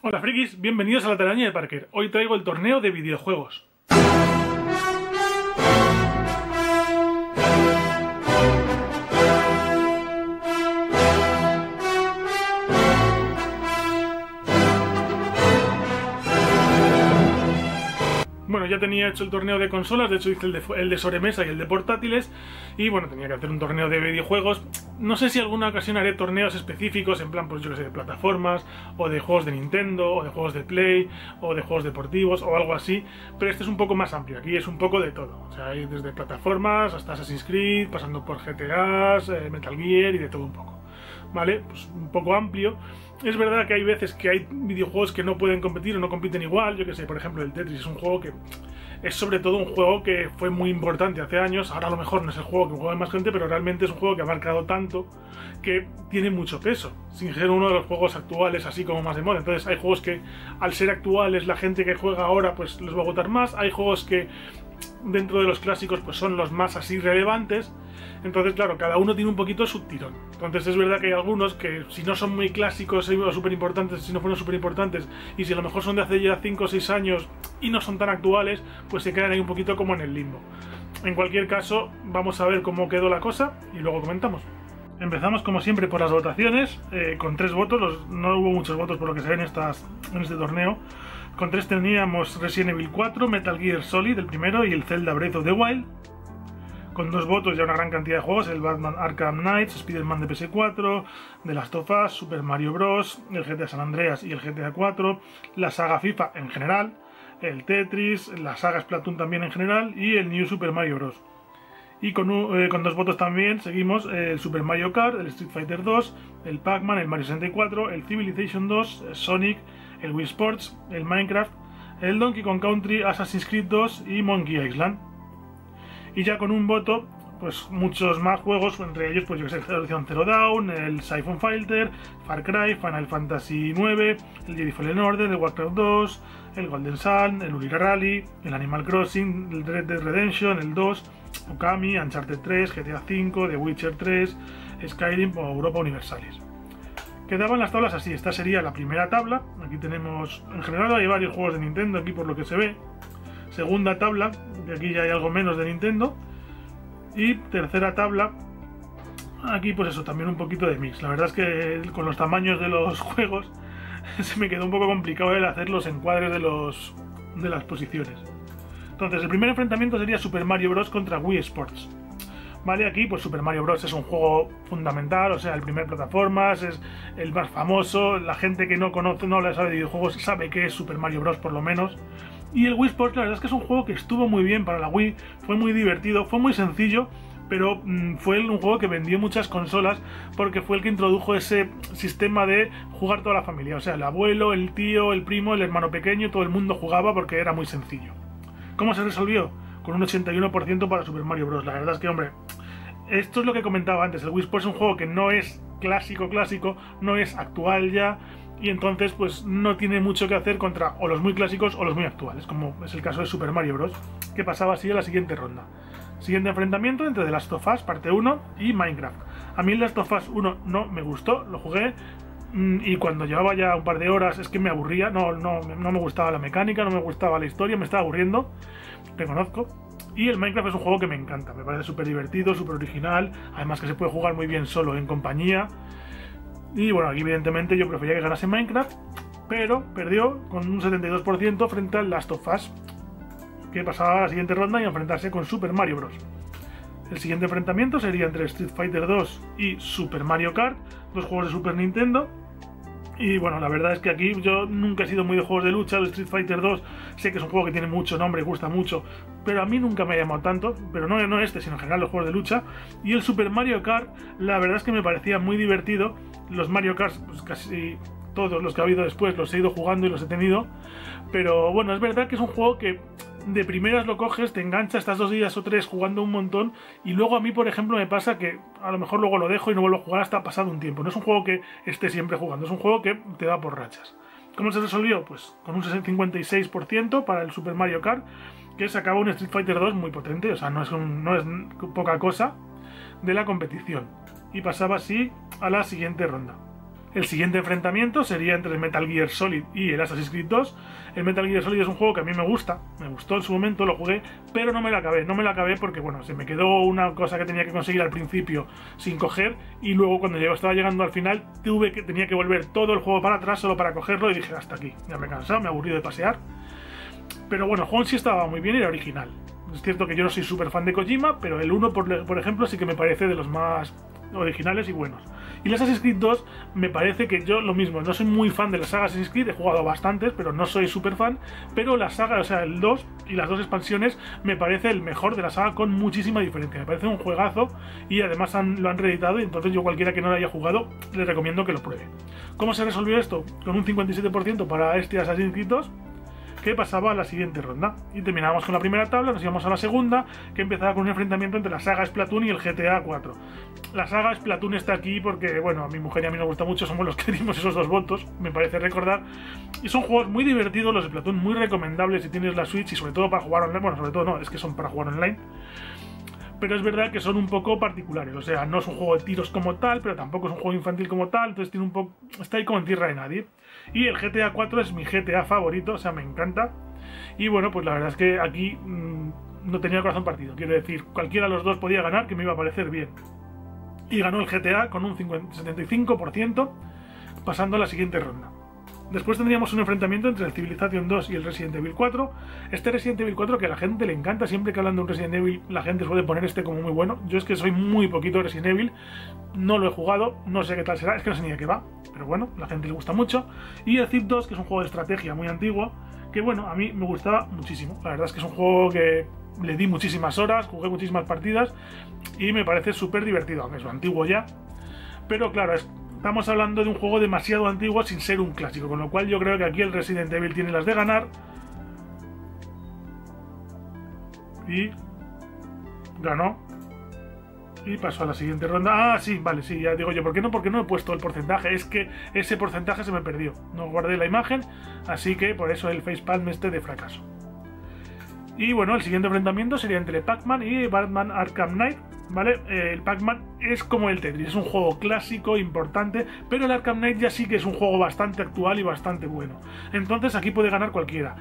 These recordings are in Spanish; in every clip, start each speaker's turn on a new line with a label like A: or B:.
A: Hola frikis, bienvenidos a la telaraña de Parker. Hoy traigo el torneo de videojuegos. Bueno, ya tenía hecho el torneo de consolas, de hecho hice el de sobremesa y el de portátiles. Y bueno, tenía que hacer un torneo de videojuegos. No sé si alguna ocasión haré torneos específicos, en plan, pues yo que sé, de plataformas, o de juegos de Nintendo, o de juegos de Play, o de juegos deportivos, o algo así. Pero este es un poco más amplio, aquí es un poco de todo. O sea, hay desde plataformas hasta Assassin's Creed, pasando por GTAs, Metal Gear y de todo un poco. ¿Vale? Pues un poco amplio. Es verdad que hay veces que hay videojuegos que no pueden competir o no compiten igual. Yo que sé, por ejemplo, el Tetris es un juego que es sobre todo un juego que fue muy importante hace años. Ahora a lo mejor no es el juego que juega más gente, pero realmente es un juego que ha marcado tanto que tiene mucho peso, sin ser uno de los juegos actuales así como más de moda. Entonces hay juegos que al ser actuales la gente que juega ahora pues les va a gustar más. Hay juegos que dentro de los clásicos pues son los más así relevantes. Entonces, claro, cada uno tiene un poquito su tirón. Entonces es verdad que hay algunos que si no son muy clásicos o súper importantes, si no fueron súper importantes, y si a lo mejor son de hace ya 5 o 6 años y no son tan actuales, pues se quedan ahí un poquito como en el limbo. En cualquier caso, vamos a ver cómo quedó la cosa y luego comentamos. Empezamos como siempre por las votaciones, con 3 votos, no hubo muchos votos por lo que se ve en este torneo. Con 3 teníamos Resident Evil 4, Metal Gear Solid, el primero, y el Zelda Breath of the Wild. Con 2 votos ya una gran cantidad de juegos, el Batman Arkham Knights, Spider-Man de PS4, The Last of Us, Super Mario Bros, el GTA San Andreas y el GTA 4, la saga FIFA en general, el Tetris, la saga Splatoon también en general y el New Super Mario Bros. Y con 2 votos también seguimos el Super Mario Kart, el Street Fighter 2, el Pac-Man, el Mario 64, el Civilization 2, el Sonic, el Wii Sports, el Minecraft, el Donkey Kong Country, Assassin's Creed 2 y Monkey Island. Y ya con un voto, pues muchos más juegos, entre ellos pues yo que sé, Horizon Zero Dawn, el Siphon Filter, Far Cry, Final Fantasy 9, el Jedi Fallen Order, el Warcraft 2, el Golden Sun, el Uriga Rally, el Animal Crossing, el Red Dead Redemption, el 2, Okami, Uncharted 3, GTA 5, The Witcher 3, Skyrim o Europa Universalis. Quedaban las tablas así, esta sería la primera tabla. Aquí tenemos, en general hay varios juegos de Nintendo aquí por lo que se ve. Segunda tabla, de aquí ya hay algo menos de Nintendo. Y tercera tabla, aquí pues eso, también un poquito de mix. La verdad es que con los tamaños de los juegos se me quedó un poco complicado el hacer los encuadres de las posiciones. Entonces el primer enfrentamiento sería Super Mario Bros. Contra Wii Sports. Vale, aquí pues Super Mario Bros. Es un juego fundamental, o sea, el primer plataformas, es el más famoso. La gente que no conoce, no le sabe de videojuegos, sabe que es Super Mario Bros. Por lo menos. Y el Wii Sports, la verdad es que es un juego que estuvo muy bien para la Wii, fue muy divertido, fue muy sencillo, pero fue un juego que vendió muchas consolas porque fue el que introdujo ese sistema de jugar toda la familia. O sea, el abuelo, el tío, el primo, el hermano pequeño, todo el mundo jugaba porque era muy sencillo. ¿Cómo se resolvió? Con un 81% para Super Mario Bros. La verdad es que, hombre, esto es lo que comentaba antes, el Wii Sports es un juego que no es clásico, no es actual ya, y entonces pues no tiene mucho que hacer contra o los muy clásicos o los muy actuales, como es el caso de Super Mario Bros. Que pasaba así a la siguiente ronda. Siguiente enfrentamiento entre The Last of Us parte 1 y Minecraft. A mí The Last of Us 1 no me gustó, lo jugué y cuando llevaba ya un par de horas es que me aburría, no me gustaba la mecánica, no me gustaba la historia, me estaba aburriendo, reconozco. Y el Minecraft es un juego que me encanta, me parece súper divertido, súper original, además que se puede jugar muy bien solo en compañía. Y bueno, aquí evidentemente yo prefería que ganase Minecraft, pero perdió con un 72% frente al Last of Us, que pasaba a la siguiente ronda y a enfrentarse con Super Mario Bros. El siguiente enfrentamiento sería entre Street Fighter 2 y Super Mario Kart, dos juegos de Super Nintendo. Y bueno, la verdad es que aquí yo nunca he sido muy de juegos de lucha. El Street Fighter 2 sé que es un juego que tiene mucho nombre, gusta mucho, pero a mí nunca me ha llamado tanto, pero no este, sino en general los juegos de lucha. Y el Super Mario Kart, la verdad es que me parecía muy divertido. Los Mario Kart, pues casi todos los que ha habido después los he ido jugando y los he tenido, pero bueno, es verdad que es un juego que de primeras lo coges, te engancha, estás 2 días o 3 jugando un montón, y luego a mí, por ejemplo, me pasa que a lo mejor luego lo dejo y no vuelvo a jugar hasta pasado un tiempo. No es un juego que esté siempre jugando, es un juego que te da por rachas. ¿Cómo se resolvió? Pues con un 56% para el Super Mario Kart, que sacaba un Street Fighter 2 muy potente, o sea, no es poca cosa de la competición. Y pasaba así a la siguiente ronda. El siguiente enfrentamiento sería entre el Metal Gear Solid y el Assassin's Creed 2. El Metal Gear Solid es un juego que a mí me gusta, me gustó en su momento, lo jugué, pero no me lo acabé. No me lo acabé porque, bueno, se me quedó una cosa que tenía que conseguir al principio sin coger, y luego cuando yo estaba llegando al final tenía que volver todo el juego para atrás solo para cogerlo, y dije, hasta aquí, ya me he cansado, me he aburrido de pasear. Pero bueno, el juego en sí estaba muy bien y era original. Es cierto que yo no soy súper fan de Kojima, pero el 1, por ejemplo, sí que me parece de los más originales y buenos. Y el Assassin's Creed 2 me parece que yo lo mismo, no soy muy fan de la saga Assassin's Creed, he jugado bastantes, pero no soy súper fan, pero la saga, o sea, el 2 y las 2 expansiones me parece el mejor de la saga con muchísima diferencia. Me parece un juegazo y además lo han reeditado, y entonces yo cualquiera que no lo haya jugado le recomiendo que lo pruebe. ¿Cómo se resolvió esto? Con un 57% para este Assassin's Creed 2, que pasaba a la siguiente ronda. Y terminábamos con la primera tabla, nos íbamos a la segunda, que empezaba con un enfrentamiento entre la saga Splatoon y el GTA 4. La saga Splatoon está aquí porque, bueno, a mi mujer y a mí nos gusta mucho, somos los que dimos esos 2 votos, me parece recordar. Y son juegos muy divertidos, los Splatoon, muy recomendables si tienes la Switch, y sobre todo para jugar online. Bueno, sobre todo no, es que son para jugar online. Pero es verdad que son un poco particulares, o sea, no es un juego de tiros como tal, pero tampoco es un juego infantil como tal, entonces tiene un poco, está ahí como en tierra de nadie. Y el GTA 4 es mi GTA favorito, o sea, me encanta. Y bueno, pues la verdad es que aquí no tenía corazón partido, quiero decir, cualquiera de los dos podía ganar, que me iba a parecer bien. Y ganó el GTA con un 75%, pasando a la siguiente ronda. Después tendríamos un enfrentamiento entre el Civilization 2 y el Resident Evil 4. Este Resident Evil 4 que a la gente le encanta, siempre que hablan de un Resident Evil la gente suele poner este como muy bueno. Yo es que soy muy poquito Resident Evil, no lo he jugado, no sé qué tal será, es que no sé ni de qué va, pero bueno, a la gente le gusta mucho. Y el Civ 2, que es un juego de estrategia muy antiguo, que bueno, a mí me gustaba muchísimo. La verdad es que es un juego que le di muchísimas horas, jugué muchísimas partidas y me parece súper divertido, aunque es antiguo ya. Pero claro, estamos hablando de un juego demasiado antiguo sin ser un clásico, con lo cual yo creo que aquí el Resident Evil tiene las de ganar. Y ganó. Y pasó a la siguiente ronda. Ah, sí, vale, sí, ya digo yo, ¿por qué no? Porque no he puesto el porcentaje, es que ese porcentaje se me perdió. No guardé la imagen, así que por eso el facepalm este de fracaso. Y bueno, el siguiente enfrentamiento sería entre Pac-Man y Batman Arkham Knight, ¿vale? El Pac-Man es como el Tetris, es un juego clásico, importante, pero el Arkham Knight ya sí que es un juego bastante actual y bastante bueno. Entonces aquí puede ganar cualquiera.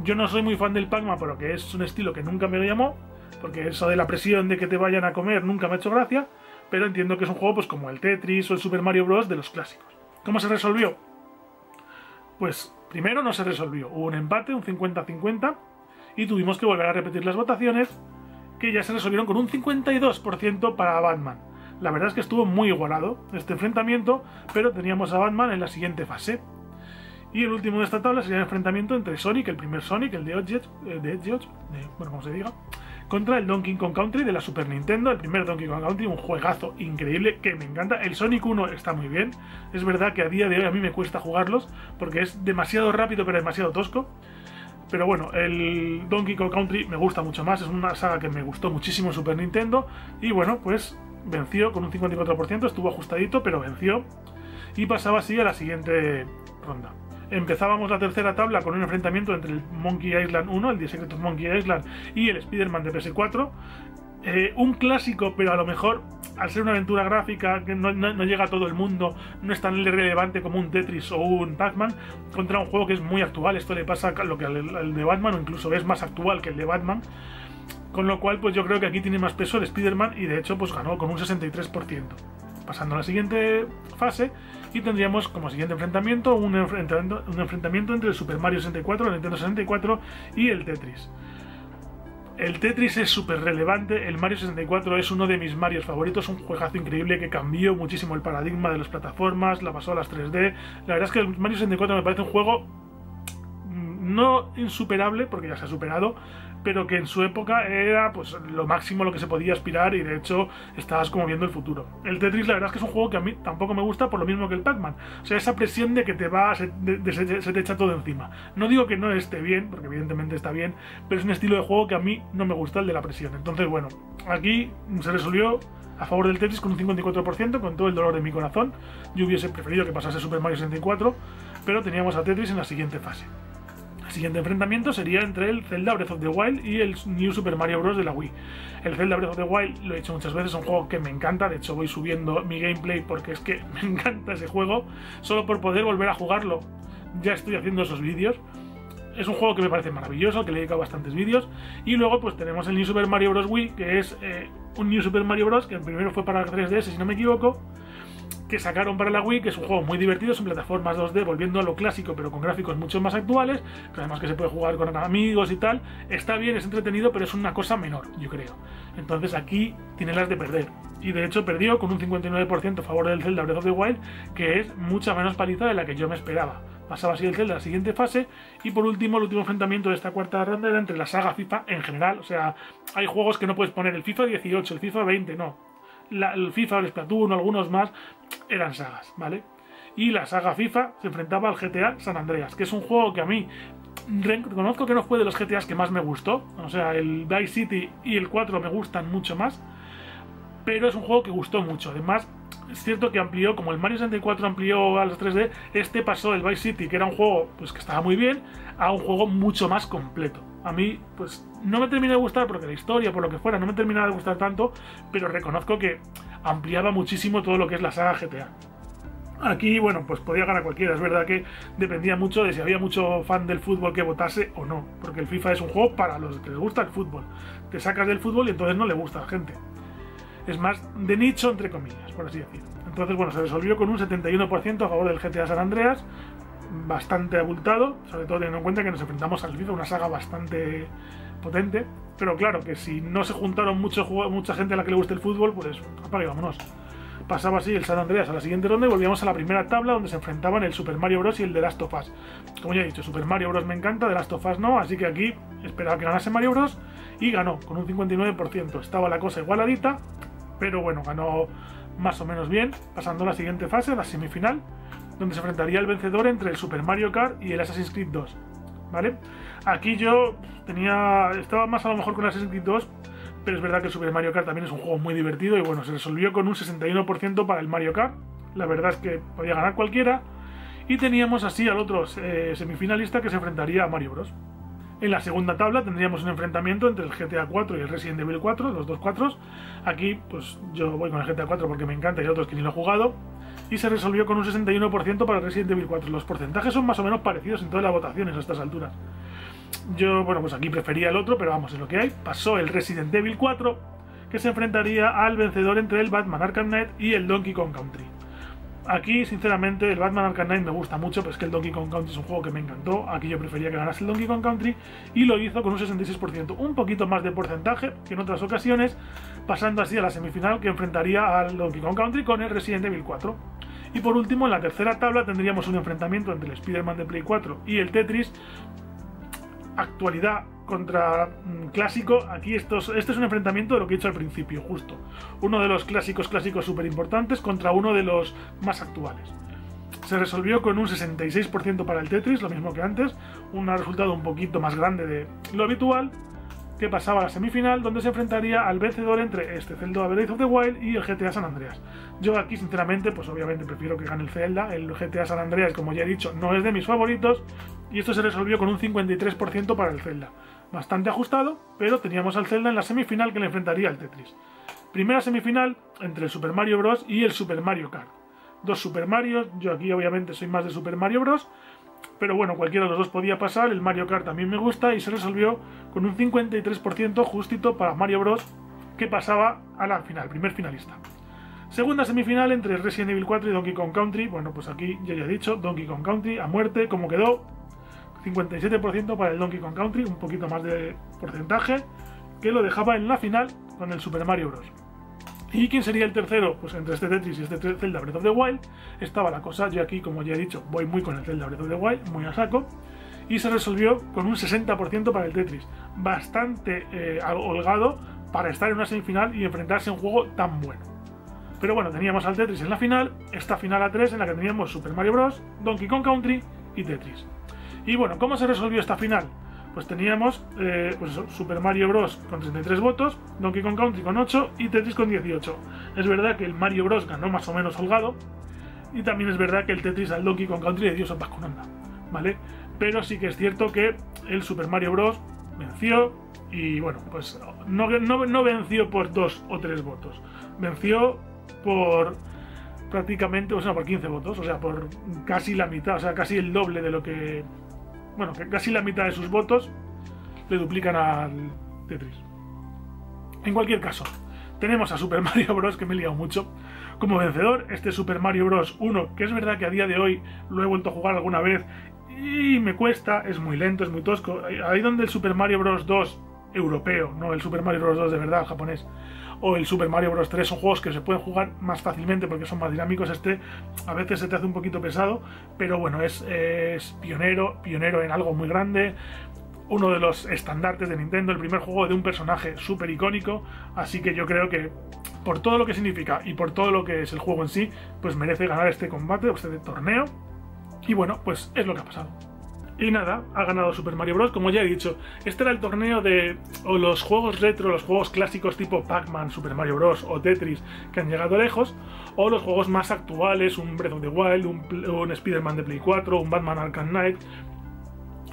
A: Yo no soy muy fan del Pac-Man, pero que es un estilo que nunca me llamó, porque eso de la presión de que te vayan a comer nunca me ha hecho gracia, pero entiendo que es un juego pues como el Tetris o el Super Mario Bros. De los clásicos. ¿Cómo se resolvió? Pues primero no se resolvió, hubo un empate, un 50-50, y tuvimos que volver a repetir las votaciones, que ya se resolvieron con un 52% para Batman. La verdad es que estuvo muy igualado este enfrentamiento, pero teníamos a Batman en la siguiente fase. Y el último de esta tabla sería el enfrentamiento entre Sonic, el primer Sonic, el de Edge, bueno, como se diga, contra el Donkey Kong Country de la Super Nintendo, el primer Donkey Kong Country, un juegazo increíble que me encanta. El Sonic 1 está muy bien, es verdad que a día de hoy a mí me cuesta jugarlos, porque es demasiado rápido pero demasiado tosco. Pero bueno, el Donkey Kong Country me gusta mucho más, es una saga que me gustó muchísimo en Super Nintendo. Y bueno, pues venció con un 54%, estuvo ajustadito, pero venció. Y pasaba así a la siguiente ronda. Empezábamos la tercera tabla con un enfrentamiento entre el Monkey Island 1, el The Secret of Monkey Island, y el Spider-Man de PS4. Un clásico, pero a lo mejor, al ser una aventura gráfica que no llega a todo el mundo, no es tan relevante como un Tetris o un Pac-Man, contra un juego que es muy actual. Esto le pasa a lo que al de Batman, o incluso es más actual que el de Batman. Con lo cual, pues yo creo que aquí tiene más peso el Spider-Man, y de hecho, pues ganó con un 63%. Pasando a la siguiente fase, y tendríamos como siguiente enfrentamiento un enfrentamiento entre el Super Mario 64, el Nintendo 64 y el Tetris. El Tetris es súper relevante, el Mario 64 es uno de mis Marios favoritos, un juegazo increíble que cambió muchísimo el paradigma de las plataformas, la pasó a las 3D. La verdad es que el Mario 64 me parece un juego no insuperable, porque ya se ha superado, pero que en su época era pues lo máximo, lo que se podía aspirar, y de hecho estabas como viendo el futuro. El Tetris la verdad es que es un juego que a mí tampoco me gusta, por lo mismo que el Pac-Man. O sea, esa presión de que se te echa todo encima. No digo que no esté bien, porque evidentemente está bien, pero es un estilo de juego que a mí no me gusta, el de la presión. Entonces bueno, aquí se resolvió a favor del Tetris con un 54%, con todo el dolor de mi corazón. Yo hubiese preferido que pasase Super Mario 64, pero teníamos a Tetris en la siguiente fase. siguiente enfrentamiento sería entre el Zelda Breath of the Wild y el New Super Mario Bros. De la Wii. El Zelda Breath of the Wild lo he hecho muchas veces, es un juego que me encanta, de hecho voy subiendo mi gameplay porque es que me encanta ese juego, solo por poder volver a jugarlo ya estoy haciendo esos vídeos. Es un juego que me parece maravilloso, que le he dedicado bastantes vídeos. Y luego pues tenemos el New Super Mario Bros. Wii, que es un New Super Mario Bros. Que el primero fue para 3DS, si no me equivoco, que sacaron para la Wii, que es un juego muy divertido, son plataformas 2D, volviendo a lo clásico, pero con gráficos mucho más actuales, que además que se puede jugar con amigos y tal. Está bien, es entretenido, pero es una cosa menor, yo creo. Entonces aquí tiene las de perder. Y de hecho perdió con un 59% a favor del Zelda Breath of the Wild, que es mucha menos paliza de la que yo me esperaba. Pasaba así el Zelda a la siguiente fase. Y por último, el último enfrentamiento de esta cuarta ronda era entre la saga FIFA en general. O sea, hay juegos que no puedes poner el FIFA 18, el FIFA 20, no. El FIFA, el Splatoon o algunos más eran sagas, ¿vale? Y la saga FIFA se enfrentaba al GTA San Andreas, que es un juego que a mí reconozco que no fue de los GTAs que más me gustó. O sea, el Vice City y el 4 me gustan mucho más, pero es un juego que gustó mucho. Además, es cierto que amplió, como el Mario 64 amplió a los 3D, este pasó del Vice City, que era un juego pues que estaba muy bien, a un juego mucho más completo. A mí, pues, no me terminó de gustar porque la historia, por lo que fuera, no me terminaba de gustar tanto, pero reconozco que ampliaba muchísimo todo lo que es la saga GTA. Aquí, bueno, pues podía ganar cualquiera. Es verdad que dependía mucho de si había mucho fan del fútbol que votase o no, porque el FIFA es un juego para los que les gusta el fútbol. Te sacas del fútbol y entonces no le gusta a la gente. Es más de nicho, entre comillas, por así decirlo. Entonces, bueno, se resolvió con un 71% a favor del GTA San Andreas, bastante abultado, sobre todo teniendo en cuenta que nos enfrentamos al FIFA, una saga bastante potente. Pero claro, que si no se juntaron mucha gente a la que le guste el fútbol, pues apague y vámonos. Pasaba así el San Andreas a la siguiente ronda y volvíamos a la primera tabla, donde se enfrentaban el Super Mario Bros. Y el The Last of Us. Como ya he dicho, Super Mario Bros. Me encanta, The Last of Us no, así que aquí esperaba que ganase Mario Bros. Y ganó con un 59%. Estaba la cosa igualadita, pero bueno, ganó más o menos bien, pasando a la siguiente fase, la semifinal, donde se enfrentaría el vencedor entre el Super Mario Kart y el Assassin's Creed 2, ¿vale? Aquí yo estaba más a lo mejor con el Assassin's Creed 2, pero es verdad que el Super Mario Kart también es un juego muy divertido y bueno, se resolvió con un 61% para el Mario Kart. La verdad es que podía ganar cualquiera. Y teníamos así al otro semifinalista que se enfrentaría a Mario Bros. En la segunda tabla tendríamos un enfrentamiento entre el GTA 4 y el Resident Evil 4, los dos 4. Aquí pues yo voy con el GTA 4 porque me encanta y otros que ni lo he jugado. Y se resolvió con un 61% para el Resident Evil 4. Los porcentajes son más o menos parecidos en todas las votaciones a estas alturas. Yo, bueno, pues aquí prefería el otro, pero vamos, es lo que hay. Pasó el Resident Evil 4, que se enfrentaría al vencedor entre el Batman Arkham Knight y el Donkey Kong Country. Aquí, sinceramente, el Batman Arkham Knight me gusta mucho, pero es que el Donkey Kong Country es un juego que me encantó. Aquí yo prefería que ganase el Donkey Kong Country y lo hizo con un 66%, un poquito más de porcentaje que en otras ocasiones, pasando así a la semifinal que enfrentaría al Donkey Kong Country con el Resident Evil 4. Y por último, en la tercera tabla tendríamos un enfrentamiento entre el Spider-Man de Play 4 y el Tetris. Actualidad contra clásico. Aquí este es un enfrentamiento de lo que he dicho al principio, justo. Uno de los clásicos súper importantes contra uno de los más actuales. Se resolvió con un 66% para el Tetris, lo mismo que antes. Un resultado un poquito más grande de lo habitual, que pasaba a la semifinal, donde se enfrentaría al vencedor entre este Zelda Breath of the Wild y el GTA San Andreas. Yo aquí, sinceramente, pues obviamente prefiero que gane el Zelda. El GTA San Andreas, como ya he dicho, no es de mis favoritos, y esto se resolvió con un 53% para el Zelda. Bastante ajustado, pero teníamos al Zelda en la semifinal que le enfrentaría al Tetris. Primera semifinal entre el Super Mario Bros. Y el Super Mario Kart. Dos Super Marios, yo aquí obviamente soy más de Super Mario Bros., pero bueno, cualquiera de los dos podía pasar. El Mario Kart también me gusta y se resolvió con un 53% justito para Mario Bros., que pasaba a la final, primer finalista. Segunda semifinal entre Resident Evil 4 y Donkey Kong Country. Bueno, pues aquí ya he dicho, Donkey Kong Country a muerte. ¿Cómo quedó? 57% para el Donkey Kong Country, un poquito más de porcentaje, que lo dejaba en la final con el Super Mario Bros. ¿Y quién sería el tercero? Pues entre este Tetris y este Zelda Breath of the Wild estaba la cosa. Yo aquí, como ya he dicho, voy muy con el Zelda Breath of the Wild, muy a saco. Y se resolvió con un 60% para el Tetris. Bastante holgado para estar en una semifinal y enfrentarse a un juego tan bueno. Pero bueno, teníamos al Tetris en la final, esta final a 3 en la que teníamos Super Mario Bros., Donkey Kong Country y Tetris. Y bueno, ¿cómo se resolvió esta final? Pues teníamos Super Mario Bros. Con 33 votos, Donkey Kong Country con 8 y Tetris con 18. Es verdad que el Mario Bros. Ganó más o menos holgado, y también es verdad que el Tetris al Donkey Kong Country le dio sopas con onda, ¿vale? pero sí que es cierto que el Super Mario Bros. Venció y bueno, pues no venció por 2 o 3 votos, venció por prácticamente, o sea, por 15 votos, o sea, por casi la mitad, o sea, casi el doble de lo que... Bueno, que casi la mitad de sus votos le duplican al Tetris. En cualquier caso, tenemos a Super Mario Bros. Que me he liado mucho como vencedor. Este Super Mario Bros. 1, que es verdad que a día de hoy lo he vuelto a jugar alguna vez y me cuesta, es muy lento, es muy tosco. Ahí donde el Super Mario Bros. 2 europeo, no el Super Mario Bros. 2 de verdad, japonés, o el Super Mario Bros. 3 son juegos que se pueden jugar más fácilmente porque son más dinámicos. Este a veces se te hace un poquito pesado, pero bueno, es pionero en algo muy grande, uno de los estandartes de Nintendo, el primer juego de un personaje súper icónico, así que yo creo que por todo lo que significa y por todo lo que es el juego en sí, pues merece ganar este combate, este torneo, y bueno, pues es lo que ha pasado. Y nada, ha ganado Super Mario Bros. Como ya he dicho, este era el torneo de o los juegos retro, los juegos clásicos tipo Pac-Man, Super Mario Bros. O Tetris que han llegado lejos, o los juegos más actuales, un Breath of the Wild, un Spider-Man de Play 4, un Batman Arkham Knight,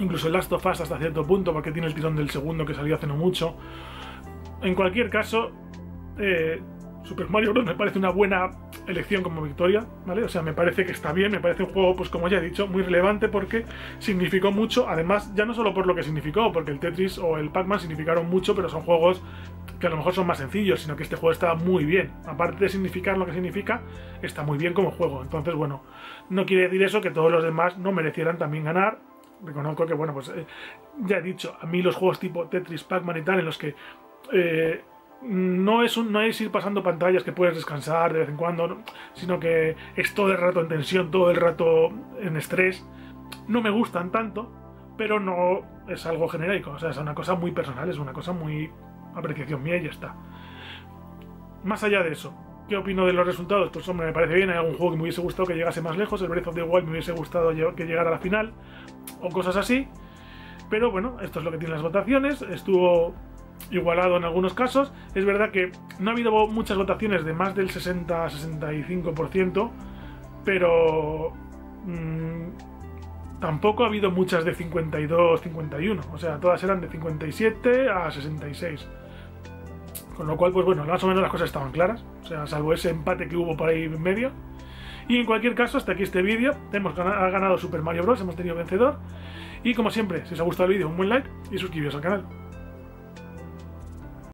A: incluso el Last of Us hasta cierto punto porque tiene el tirón del segundo que salió hace no mucho. En cualquier caso, Super Mario Bros. Me parece una buena elección como victoria, ¿vale? O sea, me parece que está bien, me parece un juego, pues como ya he dicho, muy relevante porque significó mucho, además, ya no solo por lo que significó, porque el Tetris o el Pac-Man significaron mucho, pero son juegos que a lo mejor son más sencillos, sino que este juego está muy bien. Aparte de significar lo que significa, está muy bien como juego. Entonces, bueno, no quiere decir eso que todos los demás no merecieran también ganar. Reconozco que, bueno, pues ya he dicho, a mí los juegos tipo Tetris, Pac-Man y tal, en los que no es ir pasando pantallas que puedes descansar de vez en cuando, ¿no? Sino que es todo el rato en tensión, todo el rato en estrés. No me gustan tanto, pero no es algo genérico, o sea, es una cosa muy personal, es una cosa muy apreciación mía y ya está. Más allá de eso, ¿qué opino de los resultados? Pues hombre, me parece bien, hay algún juego que me hubiese gustado que llegase más lejos, el Breath of the Wild me hubiese gustado que llegara a la final, o cosas así, pero bueno, esto es lo que tienen las votaciones, estuvo igualado en algunos casos. Es verdad que no ha habido muchas votaciones de más del 60-65%, pero tampoco ha habido muchas de 52-51, o sea, todas eran de 57 a 66. Con lo cual, pues bueno, más o menos las cosas estaban claras, o sea, salvo ese empate que hubo por ahí en medio. Y en cualquier caso, hasta aquí este vídeo. Ha ganado Super Mario Bros. Hemos tenido vencedor. Y como siempre, si os ha gustado el vídeo, un buen like y suscribiros al canal.